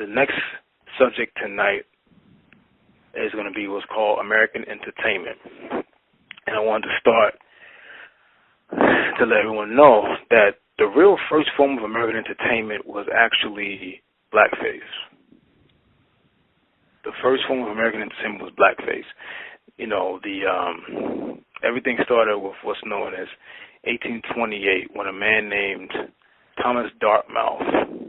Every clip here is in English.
The next subject tonight is going to be what's called American entertainment. And I wanted to start to let everyone know that the real first form of American entertainment was actually blackface. The first form of American entertainment was blackface. You know, everything started with what's known as 1828, when a man named Thomas Dartmouth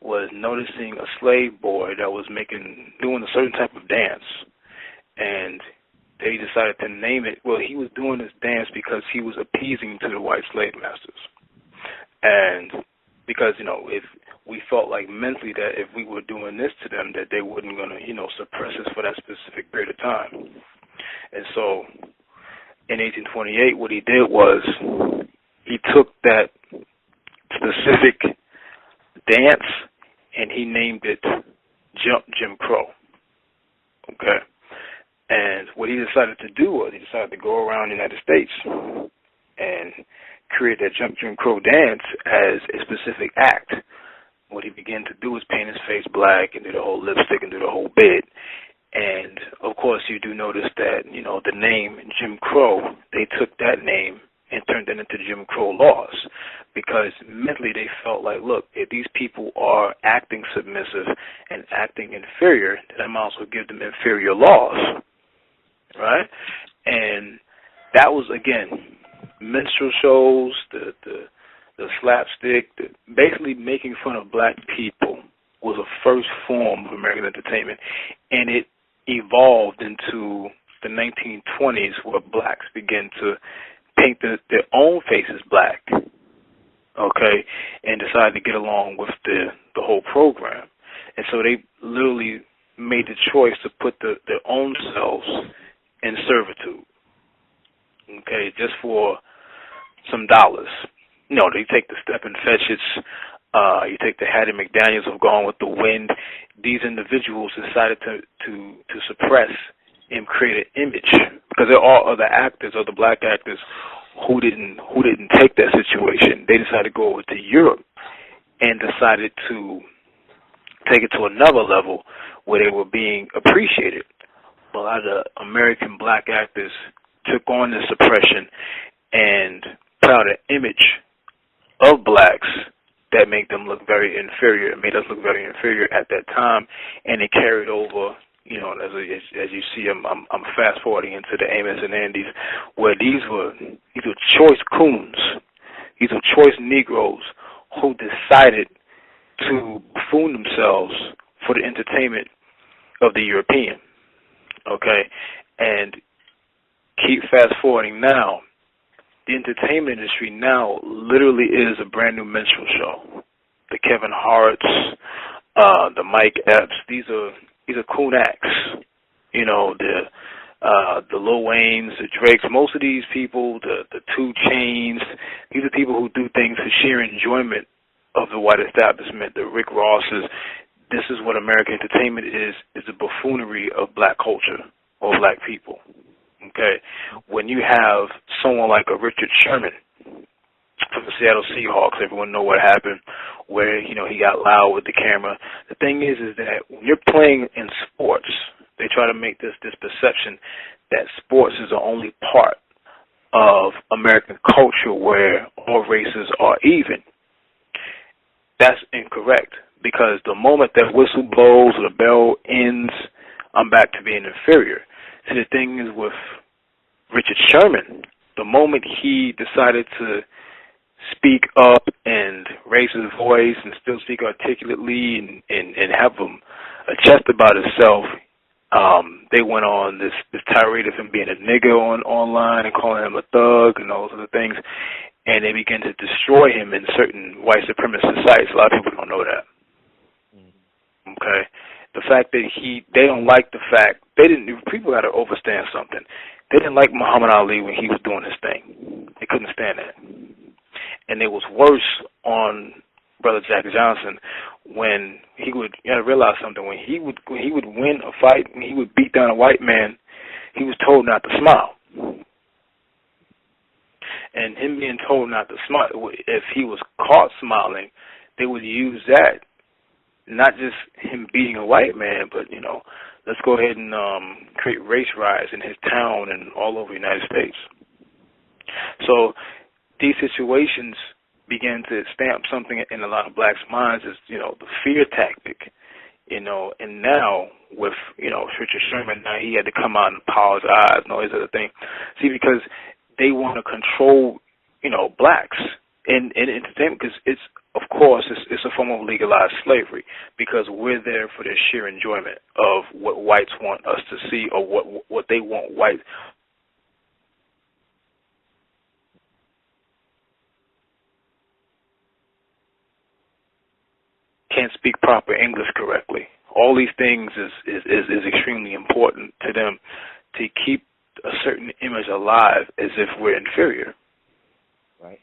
was noticing a slave boy that was doing a certain type of dance, and they decided to name it. Well, he was doing this dance because he was appeasing to the white slave masters, and because, you know, if we felt like mentally that if we were doing this to them, that they wouldn't gonna, you know, suppress us for that specific period of time. And so in 1828, what he did was he took that specific dance and he named it Jump Jim Crow. Okay? And what he decided to do was he decided to go around the United States and create that Jump Jim Crow dance as a specific act. What he began to do was paint his face black and do the whole lipstick and do the whole bit. And, of course, you do notice that, you know, the name Jim Crow, they took that name and turned it into Jim Crow laws, because mentally they felt like, look, if these people are acting submissive and acting inferior, then I might as well give them inferior laws, right? And that was, again, minstrel shows, the slapstick, basically making fun of black people was a first form of American entertainment, and it evolved into the 1920s where blacks began to paint their own faces black, okay, and decided to get along with the whole program. And so they literally made the choice to put their own selves in servitude, okay, just for some dollars. You know, they take the Step and Fetchits, you take the Hattie McDaniels of Gone with the Wind. These individuals decided to suppress and create an image, because there are other actors, other black actors, who didn't take that situation. They decided to go over to Europe and decided to take it to another level where they were being appreciated. A lot of the American black actors took on this suppression and put out an image of blacks that made them look very inferior. It made us look very inferior at that time, and it carried over. You know, as you see, I'm fast forwarding into the Amos and Andes, where these were choice coons, these were choice Negroes who decided to buffoon themselves for the entertainment of the European. Okay, and keep fast forwarding now. The entertainment industry now literally is a brand new minstrel show. The Kevin Harts, the Mike Epps, these are coon acts. You know, the Lil Waynes, the Drakes, most of these people, the 2 Chainz, these are people who do things for sheer enjoyment of the white establishment. The Rick Rosses. This is what American entertainment is the buffoonery of black culture or black people. Okay, when you have someone like a Richard Sherman from the Seattle Seahawks, everyone know what happened, where, you know, he got loud with the camera. The thing is that when you're playing in sports, they try to make this perception that sports is the only part of American culture where all races are even. That's incorrect, because the moment that whistle blows or the bell ends, I'm back to being inferior. See, the thing is with Richard Sherman, the moment he decided to speak up and raise his voice and still speak articulately and have a chest about himself, they went on this tirade of him being a nigger online and calling him a thug and all those other things, and they began to destroy him in certain white supremacist societies. A lot of people don't know that. Okay? The fact that they don't like the fact, people got to understand something. They didn't like Muhammad Ali when he was doing his thing. They couldn't stand that. And it was worse on Brother Jack Johnson when you got to realize something, when he would win a fight, when he would beat down a white man, he was told not to smile. And him being told not to smile, if he was caught smiling, they would use that not just him beating a white man, but, let's go ahead and create race riots in his town and all over the United States. So these situations began to stamp something in a lot of blacks' minds as, the fear tactic, and now with, Richard Sherman, now he had to come out and apologize and all these other things. See, because they want to control, blacks in entertainment, because it's a form of legalized slavery, because we're there for the sheer enjoyment of what whites want us to see, or what they want whites. Can't speak proper English correctly. All these things is extremely important to them to keep a certain image alive as if we're inferior. Right.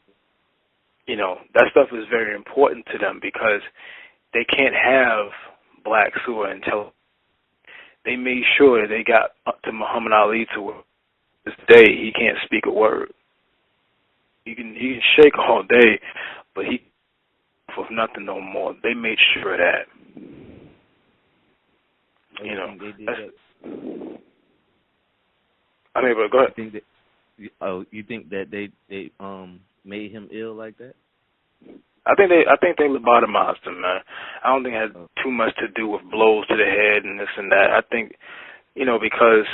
That stuff is very important to them because they can't have blacks who are intelligent. They made sure they got up to Muhammad Ali to where this day he can't speak a word. He can shake all day, but he for nothing no more. They made sure of that. They did that. I mean, but go ahead. You think that they made him ill like that? I think they lobotomized him, man. I don't think it had too much to do with blows to the head and this and that. I think, because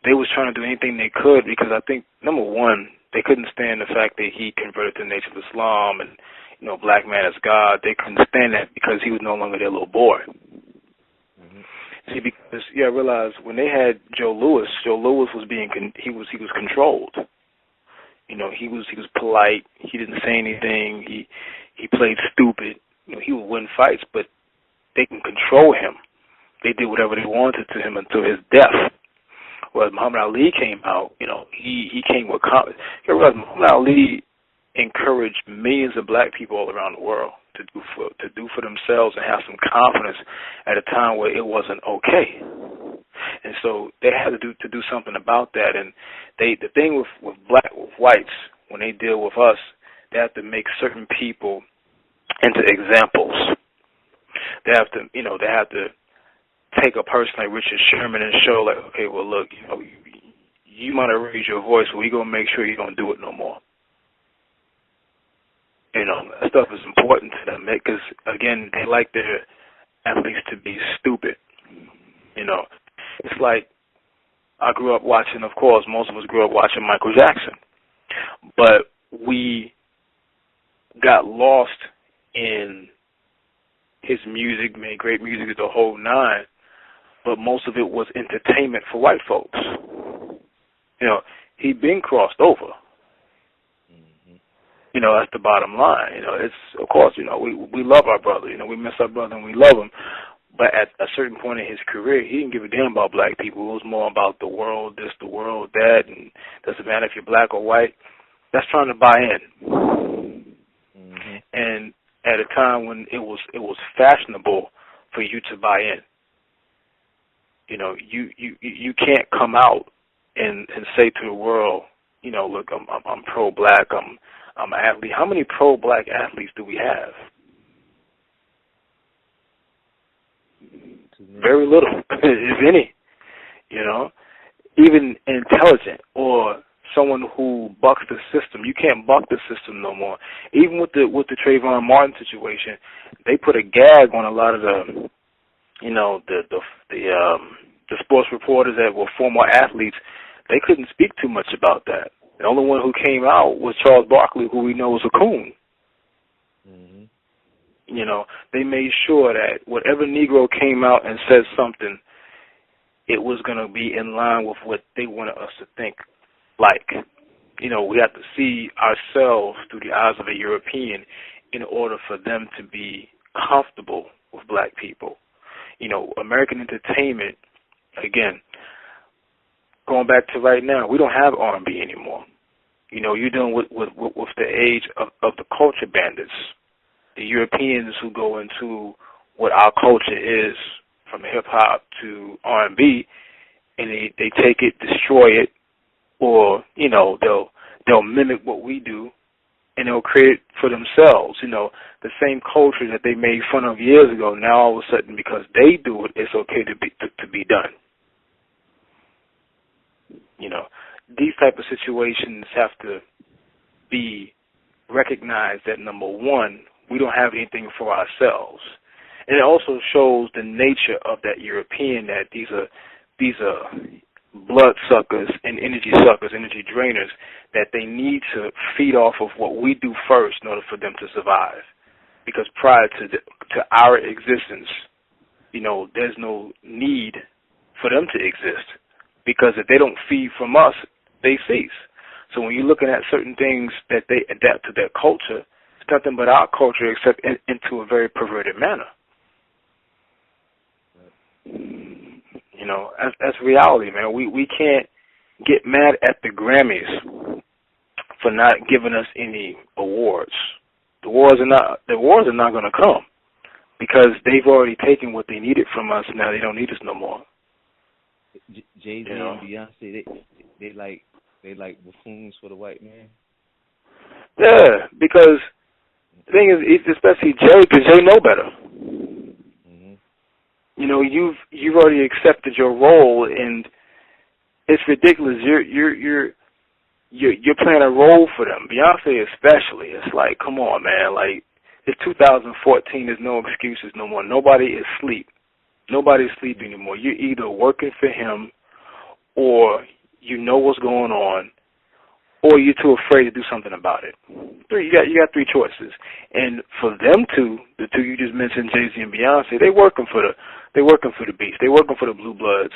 they was trying to do anything they could, because I think, number one, they couldn't stand the fact that he converted to the Nation of Islam and, black man is God. They couldn't stand that because he was no longer their little boy. Mm-hmm. See, because I realized when they had Joe Louis was he was controlled. He was polite. He didn't say anything. He played stupid. He would win fights, but they can control him. They did whatever they wanted to him until his death. Whereas Muhammad Ali came out, he came with confidence. You realize Muhammad Ali encouraged millions of black people all around the world to do for themselves and have some confidence at a time where it wasn't okay. And so they had to do something about that. And the thing with whites, when they deal with us, they have to make certain people into examples. They have to take a person like Richard Sherman and show, like, okay, well, look, you might have raised your voice, but we're going to make sure you don't do it no more. That stuff is important to them because, again, they like their athletes to be stupid. It's like I grew up watching, of course, most of us grew up watching Michael Jackson. But we got lost in his music, made great music, the whole nine, but most of it was entertainment for white folks. He'd been crossed over. That's the bottom line. It's, of course, we love our brother. We miss our brother and we love him. But at a certain point in his career, he didn't give a damn about black people. It was more about the world, this, the world, that, and doesn't matter if you're black or white. That's trying to buy in. Mm-hmm. And at a time when it was fashionable for you to buy in. You can't come out and say to the world, look, I'm pro-black, I'm an athlete. How many pro-black athletes do we have? Very little, if any. Even intelligent or someone who bucks the system. You can't buck the system no more. Even with the Trayvon Martin situation, they put a gag on a lot of the sports reporters that were former athletes. They couldn't speak too much about that. The only one who came out was Charles Barkley, who we know was a coon. Mm-hmm. They made sure that whatever Negro came out and said something, it was going to be in line with what they wanted us to think. Like, we have to see ourselves through the eyes of a European in order for them to be comfortable with black people. American entertainment, again, going back to right now, we don't have R&B anymore. You're dealing with the age of the culture bandits, the Europeans who go into what our culture is, from hip-hop to R&B, and they take it, destroy it, or, they'll mimic what we do and they'll create for themselves, the same culture that they made fun of years ago. Now all of a sudden, because they do it, it's okay to be done. These type of situations have to be recognized that, number one, we don't have anything for ourselves. And it also shows the nature of that European, that these are blood suckers and energy suckers, energy drainers, that they need to feed off of what we do first in order for them to survive. Because prior to our existence, there's no need for them to exist. Because if they don't feed from us, they cease. So when you're looking at certain things that they adapt to their culture, it's nothing but our culture except into a very perverted manner. That's reality, man. We can't get mad at the Grammys for not giving us any awards. The awards are not going to come because they've already taken what they needed from us. Now they don't need us no more. Jay-Z and Beyonce, they like buffoons for the white man. Yeah, because the thing is, especially Jay, because Jay know better. You've already accepted your role, and it's ridiculous. You're playing a role for them. Beyonce especially. It's like, come on, man. Like, it's 2014. There's no excuses no more. Nobody is asleep. Nobody's asleep anymore. You're either working for him, or you know what's going on, or you're too afraid to do something about it. You got three choices. And for them two, the two you just mentioned, Jay-Z and Beyonce, they're working for the beast. They're working for the blue bloods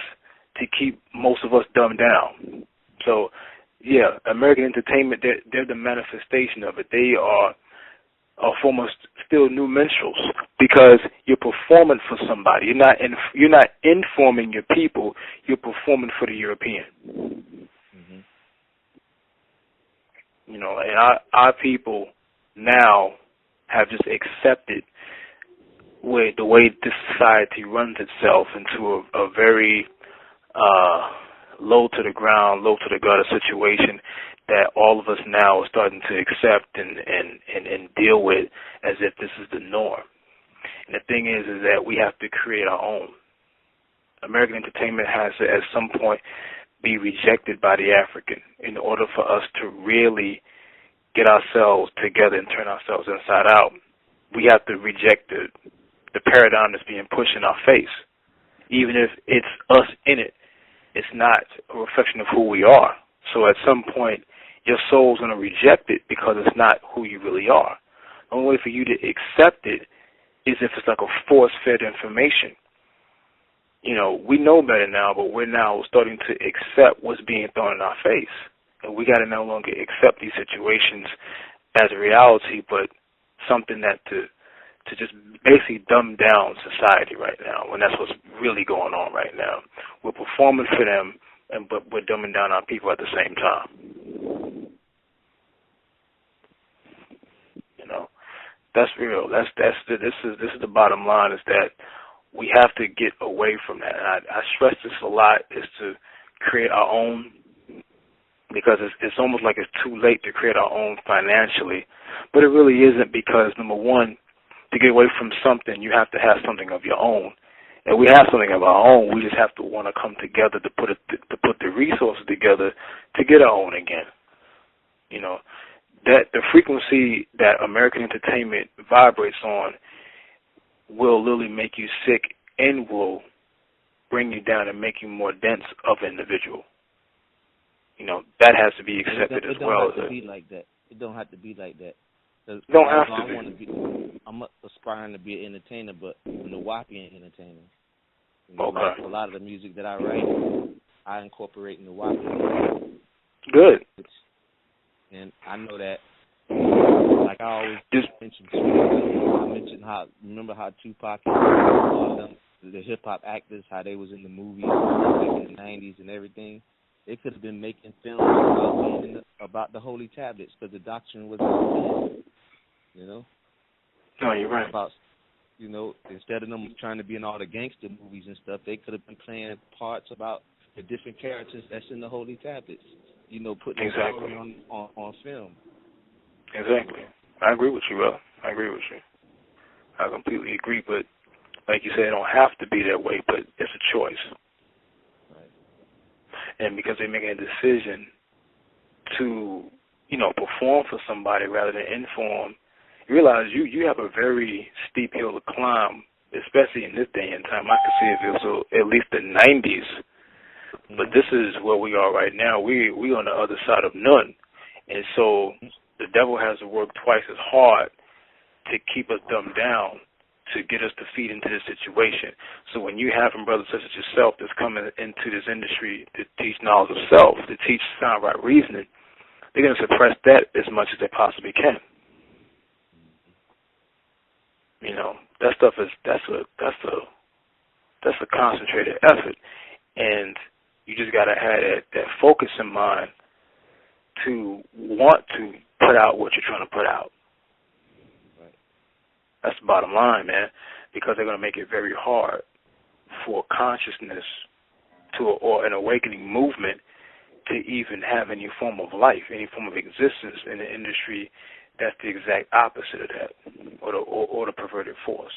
to keep most of us dumbed down. So, yeah, American entertainment, they're the manifestation of it. They are a form of still new minstrels because you're performing for somebody. You're not informing your people. You're performing for the European. And our people now have just accepted the way this society runs itself into a very low to the ground, low to the gutter situation that all of us now are starting to accept and deal with as if this is the norm. And the thing is that we have to create our own. American entertainment has to, at some point, be rejected by the African in order for us to really get ourselves together and turn ourselves inside out. We have to reject the paradigm that's being pushed in our face. Even if it's us in it, it's not a reflection of who we are. So at some point, your soul's going to reject it because it's not who you really are. The only way for you to accept it is if it's like a force-fed information. We know better now, but we're now starting to accept what's being thrown in our face. And we got to no longer accept these situations as a reality, but something that to just basically dumb down society right now, when that's what's really going on right now. We're performing for them, but we're dumbing down our people at the same time. That's real. This is the bottom line, is that we have to get away from that. And I stress this a lot, is to create our own, because it's almost like it's too late to create our own financially. But it really isn't, because, number one, to get away from something, you have to have something of your own. And we have something of our own. We just have to want to come together to put the resources together to get our own again. That the frequency that American entertainment vibrates on will literally make you sick and will bring you down and make you more dense of an individual. That has to be accepted as well. It don't have to be like that. It don't have to be like that. Don't have to be. I'm aspiring to be an entertainer, but a Nuwaupu entertainer. Okay. A lot of the music that I write, I incorporate Nuwaupu. Good. And I know that, like I always mention, remember how Tupac and all of them, the hip-hop actors, how they was in the movies back in the 90s and everything. They could have been making films about the holy tablets, because the doctrine was, No, you're right. About, instead of them trying to be in all the gangster movies and stuff, they could have been playing parts about the different characters that's in the holy tablets. Putting exactly on film. Exactly. I agree with you, brother. I agree with you. I completely agree, but like you said, it don't have to be that way, but it's a choice. Right. And because they're making a decision to, perform for somebody rather than inform, you realize you have a very steep hill to climb, especially in this day and time. I could see if it was at least the 90s, but this is where we are right now. We on the other side of none. And so the devil has to work twice as hard to keep us dumbed down, to get us to feed into this situation. So when you have brothers such as yourself that's coming into this industry to teach knowledge of self, to teach sound right reasoning, they're going to suppress that as much as they possibly can. That stuff that's a concentrated effort, and you just got to have that focus in mind to want to put out what you're trying to put out. Right. That's the bottom line, man, because they're going to make it very hard for consciousness or an awakening movement to even have any form of life, any form of existence in the industry that's the exact opposite of that, or the perverted force.